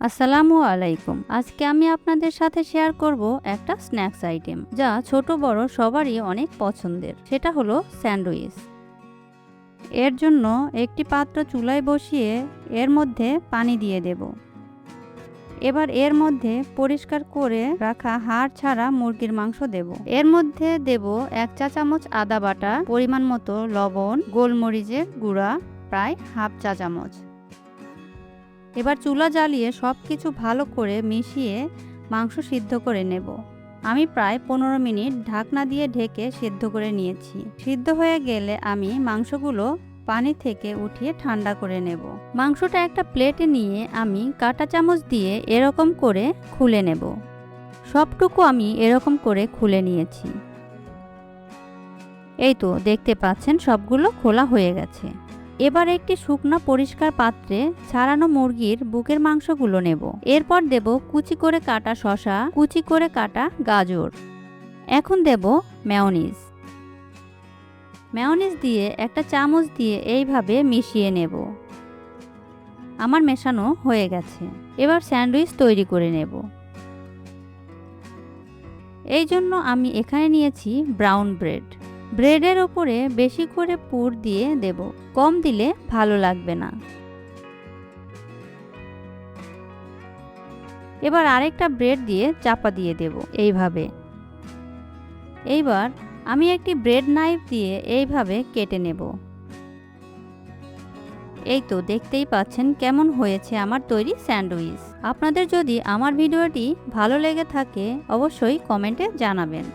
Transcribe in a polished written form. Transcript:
আসসালামু আলাইকুম। আজকে আমি আপনাদের সাথে শেয়ার করব একটা স্ন্যাক্স আইটেম যা ছোট বড় সবারই অনেক পছন্দের। সেটা হলো স্যান্ডউইচ। এর জন্য একটি পাত্র চুলায় বসিয়ে এর মধ্যে পানি দিয়ে দেব। এবার এর মধ্যে পরিষ্কার করে রাখা হাড় ছাড়া মুরগির মাংস দেব। এর মধ্যে দেব 1 চা চামচ আদা বাটা, পরিমাণ মতো লবণ, গোলমরিচের গুঁড়া প্রায় হাফ চা চামচ। এবার চুলা জ্বালিয়ে সব কিছু ভালো করে মিশিয়ে মাংস সিদ্ধ করে নেব। আমি প্রায় 15 মিনিট ঢাকনা দিয়ে ঢেকে সিদ্ধ করে নিয়েছি। সিদ্ধ হয়ে গেলে আমি মাংসগুলো পানি থেকে উঠিয়ে ঠান্ডা করে নেব। মাংসটা একটা প্লেটে নিয়ে আমি কাঁটা চামচ দিয়ে এরকম করে খুলে নেব। সবটুকু আমি এরকম করে খুলে নিয়েছি। এই তো দেখতে পাচ্ছেন সবগুলো খোলা হয়ে গেছে। এবার একটি শুকনো পরিষ্কার পাত্রে ছাড়ানো মুরগির বুকের মাংসগুলো নেব। এরপর দেব কুচি করে কাটা শসা, কুচি করে কাটা গাজর। এখন দেব মেয়োনিজ। মেয়োনিজ দিয়ে একটা চামচ দিয়ে এইভাবে মিশিয়ে নেব। আমার মেশানো হয়ে গেছে। এবার স্যান্ডউইচ তৈরি করে নেব। এই জন্য আমি এখানে নিয়েছি ব্রাউন ব্রেড। ব্রেডের উপরে বেশি করে পুর দিয়ে দেব, কম দিলে ভালো লাগবে না। এবার আরেকটা ব্রেড দিয়ে চাপা দিয়ে দেব এইভাবে। এইবার আমি একটি ব্রেড নাইফ দিয়ে এইভাবে কেটে নেব। এই তো দেখতেই পাচ্ছেন কেমন হয়েছে আমার তৈরি স্যান্ডউইচ। আপনাদের যদি আমার ভিডিওটি ভালো লেগে থাকে অবশ্যই কমেন্টে জানাবেন।